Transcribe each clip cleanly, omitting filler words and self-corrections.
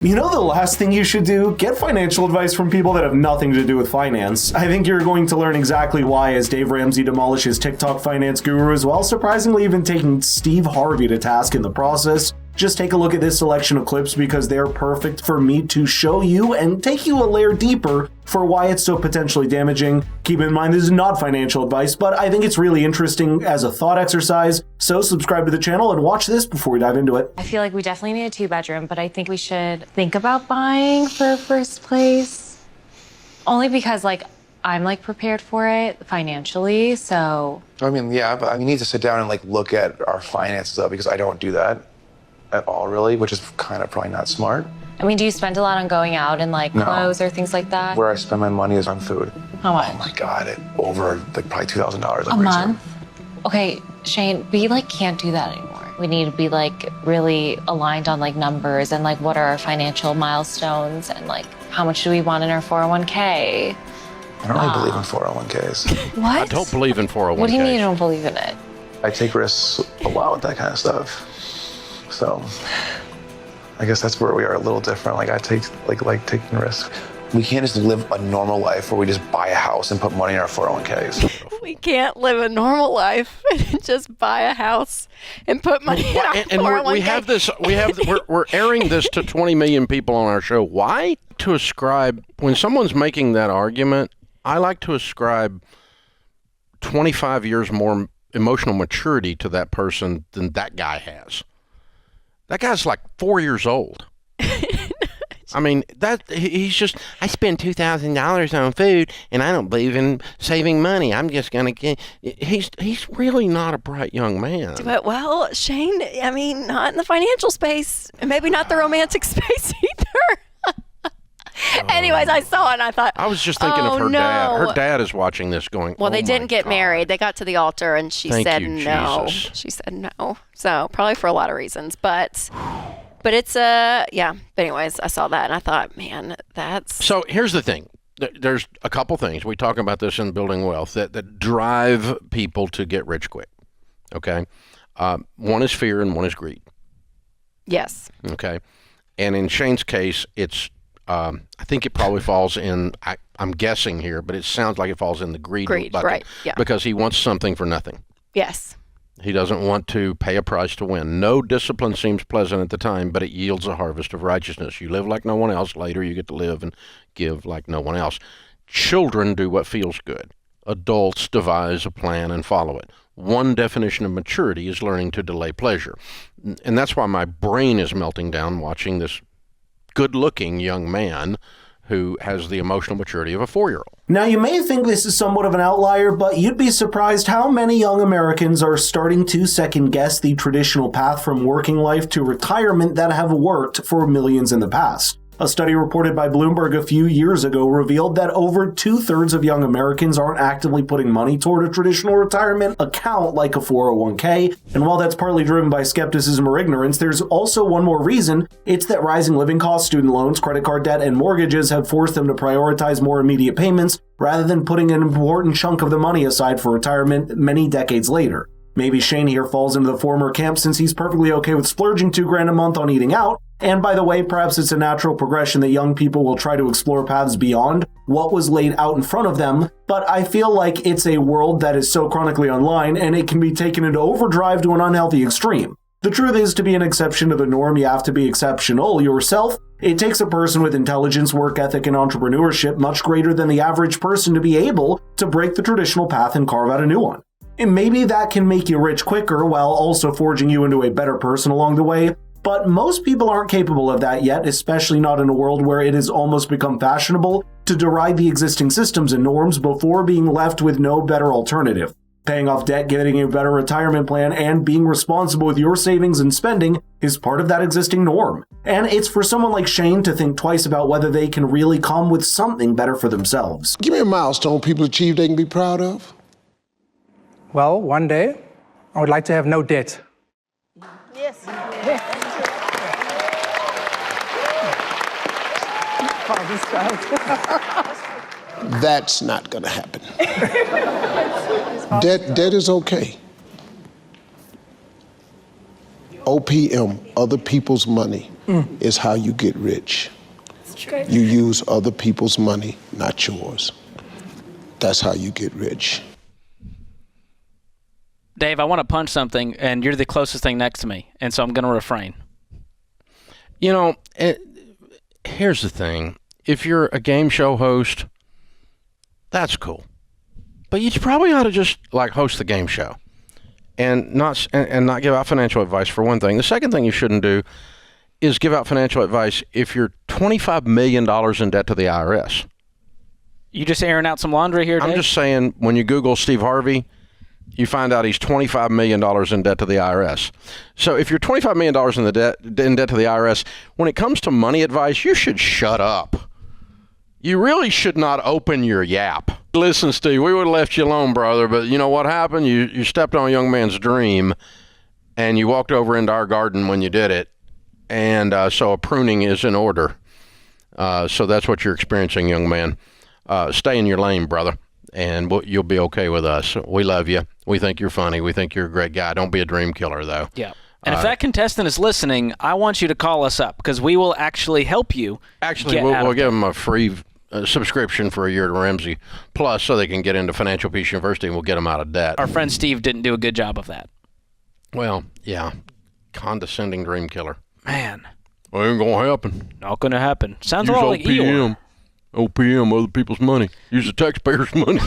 You know the last thing you should do? Get financial advice from people that have nothing to do with finance. I think you're going to learn exactly why as Dave Ramsey demolishes TikTok finance gurus while surprisingly even taking Steve Harvey to task in the process. Just take a look at this selection of clips because they're perfect for me to show you and take you a layer deeper for why it's so potentially damaging. Keep in mind this is not financial advice, but I think it's really interesting as a thought exercise, so subscribe to the channel and watch this before we dive into it. I feel like we definitely need a 2-bedroom, but I think we should think about buying for first place. Only because I'm prepared for it financially, so. I mean, yeah, but we need to sit down and look at our finances though, because I don't do that at all really, which is kind of probably not smart. I mean, do you spend a lot on going out and No. clothes or things like that? Where I spend my money is on food. How much? Oh my God, over probably $2,000 A month? Okay, Shane, we can't do that anymore. We need to be really aligned on numbers and what are our financial milestones and how much do we want in our 401k. I don't really believe in 401ks. What? I don't believe in 401ks. What do you mean you don't believe in it? I take risks a lot with that kind of stuff. So I guess that's where we are a little different. I take taking risks. We can't just live a normal life where we just buy a house and put money in our 401ks. We can't live a normal life and just buy a house and put money in our 401k. We're airing this to 20 million people on our show. Why? To ascribe, when someone's making that argument, I like to ascribe 25 years more emotional maturity to that person than that guy has. That guy's 4 years old. I mean, he's just, I spend $2,000 on food and I don't believe in saving money. I'm just going to get, he's really not a bright young man. But, well, Shane, I mean, not in the financial space and maybe not the romantic space either. Anyways, I saw it and I thought, I was just thinking of her dad. Her dad is watching this going, well, oh they didn't get God. married. They got to the altar and she said you, no. Jesus. She said no. So probably for a lot of reasons, but it's yeah. But anyways, I saw that and I thought, man, that's. So here's the thing. There's a couple things. We talk about this in Building Wealth that drive people to get rich quick. Okay. One is fear and one is greed. Yes. Okay. And in Shane's case, it's, I think it probably falls in, I'm guessing here, but it sounds like it falls in the greed bucket. Right, yeah. Because he wants something for nothing. Yes. He doesn't want to pay a price to win. No discipline seems pleasant at the time, but it yields a harvest of righteousness. You live like no one else. Later, you get to live and give like no one else. Children do what feels good. Adults devise a plan and follow it. One definition of maturity is learning to delay pleasure. And that's why my brain is melting down watching this good-looking young man who has the emotional maturity of a 4-year-old. Now, you may think this is somewhat of an outlier, but you'd be surprised how many young Americans are starting to second-guess the traditional path from working life to retirement that have worked for millions in the past. A study reported by Bloomberg a few years ago revealed that over 2/3 of young Americans aren't actively putting money toward a traditional retirement account like a 401k. And while that's partly driven by skepticism or ignorance, there's also one more reason. It's that rising living costs, student loans, credit card debt, and mortgages have forced them to prioritize more immediate payments rather than putting an important chunk of the money aside for retirement many decades later. Maybe Shane here falls into the former camp since he's perfectly okay with splurging $2,000 a month on eating out. And by the way, perhaps it's a natural progression that young people will try to explore paths beyond what was laid out in front of them, but I feel like it's a world that is so chronically online and it can be taken into overdrive to an unhealthy extreme. The truth is, to be an exception to the norm, you have to be exceptional yourself. It takes a person with intelligence, work ethic, and entrepreneurship much greater than the average person to be able to break the traditional path and carve out a new one. And maybe that can make you rich quicker while also forging you into a better person along the way. But most people aren't capable of that yet, especially not in a world where it has almost become fashionable to deride the existing systems and norms before being left with no better alternative. Paying off debt, getting a better retirement plan, and being responsible with your savings and spending is part of that existing norm. And it's for someone like Shane to think twice about whether they can really come with something better for themselves. Give me a milestone people achieve they can be proud of. Well, one day, I would like to have no debt. Yes. That's not going to happen. Debt is okay. OPM, other people's money. is how you get rich. You use other people's money, not yours. That's how you get rich. Dave, I want to punch something, and you're the closest thing next to me, and so I'm going to refrain. You know, here's the thing. If you're a game show host, that's cool. But you probably ought to just like host the game show and not give out financial advice, for one thing. The second thing you shouldn't do is give out financial advice if you're $25 million in debt to the IRS. You just airing out some laundry here, Dave? I'm just saying, when you Google Steve Harvey, you find out he's $25 million in debt to the IRS. So if you're $25 million in debt to the IRS, when it comes to money advice, you should shut up. You really should not open your yap. Listen, Steve, we would have left you alone, brother, but you know what happened? You stepped on a young man's dream, and you walked over into our garden when you did it, and so a pruning is in order. So that's what you're experiencing, young man. Stay in your lane, brother, and you'll be okay with us. We love you. We think you're funny. We think you're a great guy. Don't be a dream killer, though. Yeah. And if that contestant is listening, I want you to call us up, because we will actually help you. Actually, we'll give them a free subscription for a year to Ramsey Plus so they can get into Financial Peace University, and we'll get them out of debt. Our friend Steve didn't do a good job of that. Well, yeah. Condescending dream killer. Man. Well, ain't going to happen. Not going to happen. Sounds a lot like Eeyore. OPM, other people's money. Use the taxpayers' money.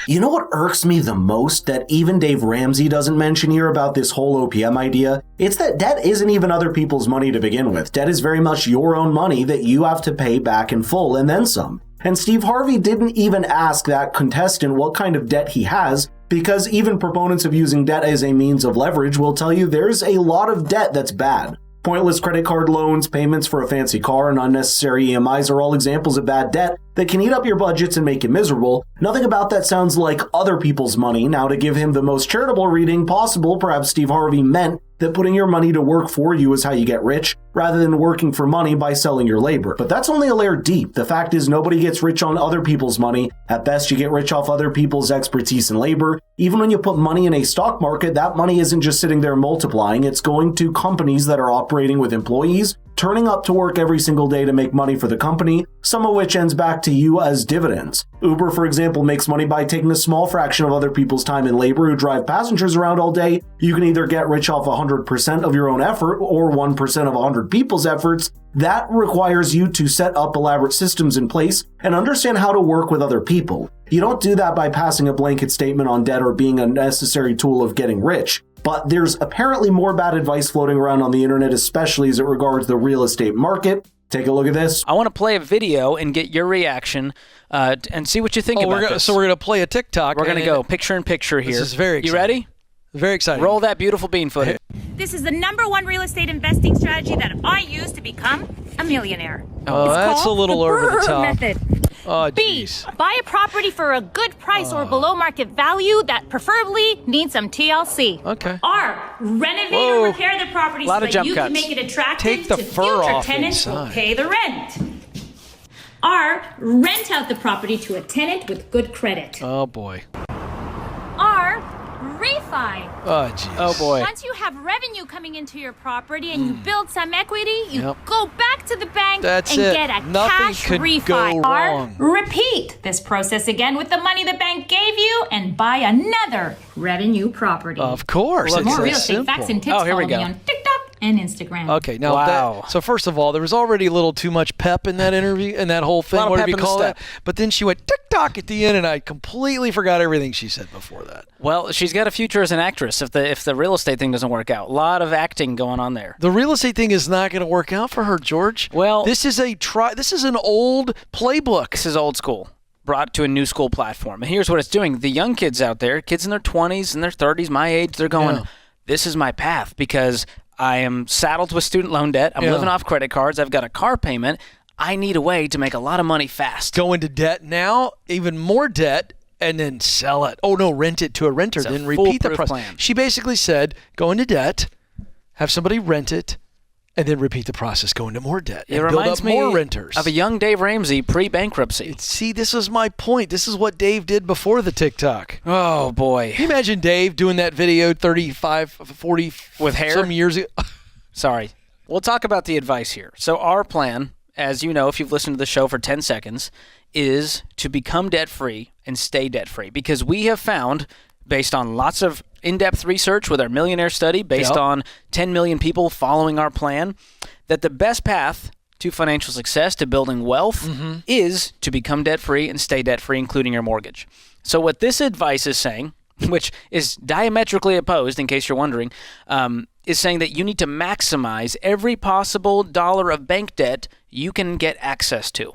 You know what irks me the most that even Dave Ramsey doesn't mention here about this whole OPM idea? It's that debt isn't even other people's money to begin with. Debt is very much your own money that you have to pay back in full and then some. And Steve Harvey didn't even ask that contestant what kind of debt he has, because even proponents of using debt as a means of leverage will tell you there's a lot of debt that's bad. Pointless credit card loans, payments for a fancy car, and unnecessary EMIs are all examples of bad debt that can eat up your budgets and make you miserable. Nothing about that sounds like other people's money. Now, to give him the most charitable reading possible, perhaps Steve Harvey meant that putting your money to work for you is how you get rich, rather than working for money by selling your labor. But that's only a layer deep. The fact is, nobody gets rich on other people's money. At best, you get rich off other people's expertise and labor. Even when you put money in a stock market, that money isn't just sitting there multiplying. It's going to companies that are operating with employees, turning up to work every single day to make money for the company, some of which ends back to you as dividends. Uber, for example, makes money by taking a small fraction of other people's time and labor who drive passengers around all day. You can either get rich off 100% of your own effort or 1% of 100 people's efforts. That requires you to set up elaborate systems in place and understand how to work with other people. You don't do that by passing a blanket statement on debt or being a necessary tool of getting rich. But there's apparently more bad advice floating around on the internet, especially as it regards the real estate market. Take a look at this. I want to play a video and get your reaction and see what you think about this. So we're going to play a TikTok. We're going to go picture in picture here. This is very exciting. You ready? Very exciting. Roll that beautiful bean footage. This is the #1 real estate investing strategy that I use to become a millionaire. Oh, that's a little over the top. Method. Oh, B, jeez. buy a property for a good price or below market value that preferably needs some TLC. Okay. R, renovate Whoa. or repair the property Lot so of that jump you cuts. can make it attractive Take the to fur future off tenants who inside. pay the rent. R, rent out the property to a tenant with good credit. Oh, boy. R, refi. Oh, jeez. Oh, boy. Once you have revenue coming into your property and you build some equity, you Yep. go back to the bank That's and it. get a Nothing cash could refi. go Or wrong. repeat this process again with the money the bank gave you and buy another revenue property. Of course. Well, It's More that real estate simple. facts and tips. Oh, here we follow me go. on TikTok and Instagram. Okay, now Wow. so first of all, there was already a little too much pep in that interview and that whole thing, Lot of whatever pep you in the call that. step. But then she went TikTok at the end, and I completely forgot everything she said before that. Well, she's got a future as an actress if the real estate thing doesn't work out. A lot of acting going on there. The real estate thing is not going to work out for her, George. Well- this is This is an old playbook. This is old school, brought to a new school platform. And here's what it's doing. The young kids out there, kids in their 20s and their 30s, my age, they're going, Yeah. this is my path because I am saddled with student loan debt. I'm Yeah. living off credit cards. I've got a car payment. I need a way to make a lot of money fast. Go into debt now, even more debt, and then sell it. Oh, no, rent it to a renter, It's a then repeat the foolproof process. plan. She basically said, go into debt, have somebody rent it, and then repeat the process, go into more debt, It and build reminds up me more renters. of a young Dave Ramsey pre-bankruptcy. See, this is my point. This is what Dave did before the TikTok. Oh, boy. Can you imagine Dave doing that video 35, 40 With hair? some years ago? Sorry. We'll talk about the advice here. So our plan, as you know, if you've listened to the show for 10 seconds, is to become debt-free and stay debt-free. Because we have found, based on lots of in-depth research with our millionaire study, based on 10 million people following our plan, that the best path to financial success, to building wealth, is to become debt-free and stay debt-free, including your mortgage. So what this advice is saying, which is diametrically opposed, in case you're wondering, is saying that you need to maximize every possible dollar of bank debt you can get access to.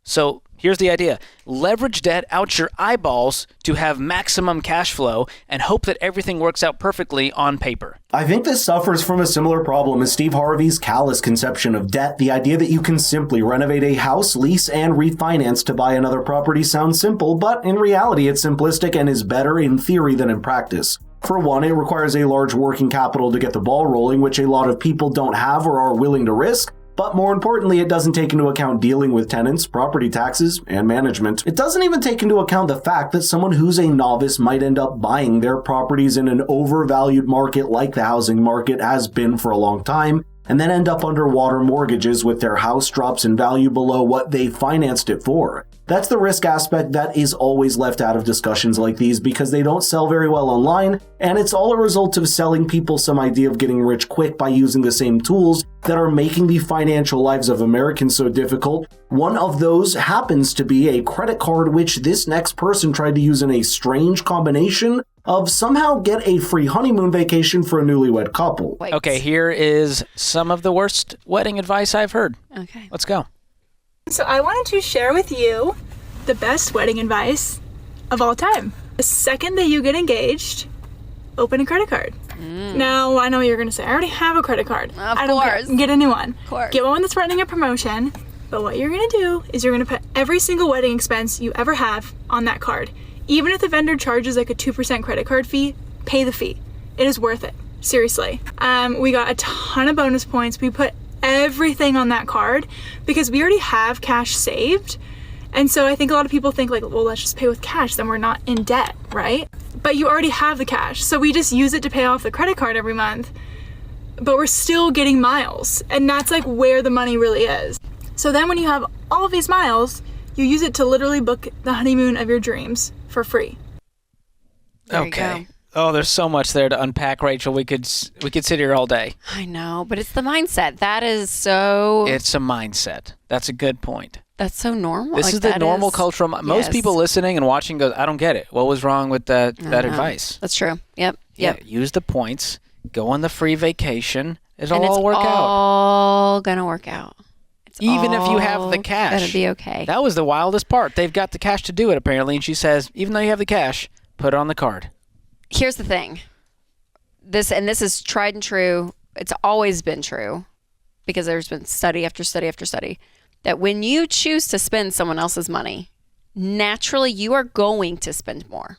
So here's the idea. Leverage debt out your eyeballs to have maximum cash flow and hope that everything works out perfectly on paper. I think this suffers from a similar problem as Steve Harvey's callous conception of debt. The idea that you can simply renovate a house, lease, and refinance to buy another property sounds simple, but in reality it's simplistic and is better in theory than in practice. For one, it requires a large working capital to get the ball rolling, which a lot of people don't have or are willing to risk. But more importantly, it doesn't take into account dealing with tenants, property taxes, and management. It doesn't even take into account the fact that someone who's a novice might end up buying their properties in an overvalued market like the housing market has been for a long time, and then end up underwater mortgages with their house drops in value below what they financed it for. That's the risk aspect that is always left out of discussions like these because they don't sell very well online, and it's all a result of selling people some idea of getting rich quick by using the same tools that are making the financial lives of Americans so difficult. One of those happens to be a credit card, which this next person tried to use in a strange combination of somehow get a free honeymoon vacation for a newlywed couple. Okay, here is some of the worst wedding advice I've heard. Okay. Let's go. So I wanted to share with you the best wedding advice of all time. The second that you get engaged, open a credit card. Now, I know what you're going to say. I already have a credit card. I don't care. Get a new one. Of course. Get one that's running a promotion. But what you're going to do is you're going to put every single wedding expense you ever have on that card. Even if the vendor charges like a 2% credit card fee, pay the fee. It is worth it. Seriously. We got a ton of bonus points. We put everything on that card because we already have cash saved. And so I think a lot of people think like, well, let's just pay with cash, then we're not in debt, right? But you already have the cash. So we just use it to pay off the credit card every month, but we're still getting miles. And that's like where the money really is. So then when you have all of these miles, you use it to literally book the honeymoon of your dreams for free. Okay. Oh, there's so much there to unpack, Rachel. We could sit here all day. I know, but it's the mindset. That is so... It's a mindset. That's a good point. That's so normal. This is the normal cultural... Most people listening and watching go, I don't get it. What was wrong with that advice? That's true. Yep. Yeah, use the points. Go on the free vacation. It'll all work out. It's all going to work out. Even if you have the cash. It's going to be okay. That was the wildest part. They've got the cash to do it, apparently. And she says, even though you have the cash, put it on the card. Here's the thing. This is tried and true. It's always been true because there's been study after study after study that when you choose to spend someone else's money, naturally you are going to spend more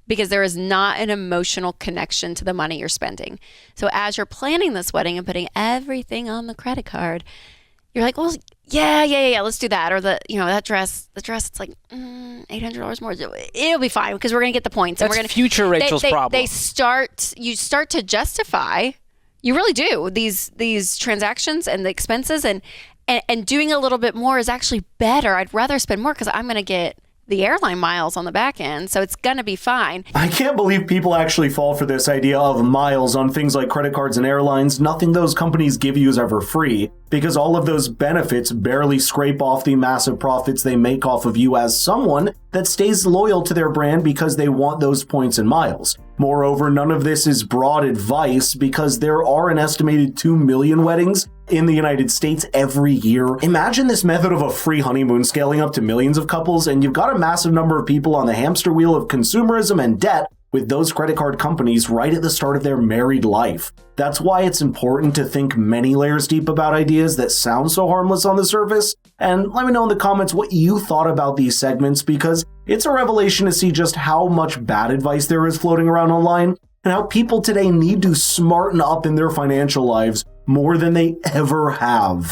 because there is not an emotional connection to the money you're spending. So as you're planning this wedding and putting everything on the credit card, you're like, well, yeah, let's do that. Or that dress, it's like $800 more. It'll be fine because we're going to get the points. That's and we're gonna, future Rachel's problem. You start to justify, you really do, these transactions and the expenses and doing a little bit more is actually better. I'd rather spend more because I'm going to get the airline miles on the back end, so it's going to be fine. I can't believe people actually fall for this idea of miles on things like credit cards and airlines. Nothing those companies give you is ever free, because all of those benefits barely scrape off the massive profits they make off of you as someone that stays loyal to their brand because they want those points and miles. Moreover, none of this is broad advice because there are an estimated 2 million weddings in the United States every year. Imagine this method of a free honeymoon scaling up to millions of couples, and you've got a massive number of people on the hamster wheel of consumerism and debt with those credit card companies right at the start of their married life. That's why it's important to think many layers deep about ideas that sound so harmless on the surface. And let me know in the comments what you thought about these segments, because it's a revelation to see just how much bad advice there is floating around online and how people today need to smarten up in their financial lives more than they ever have.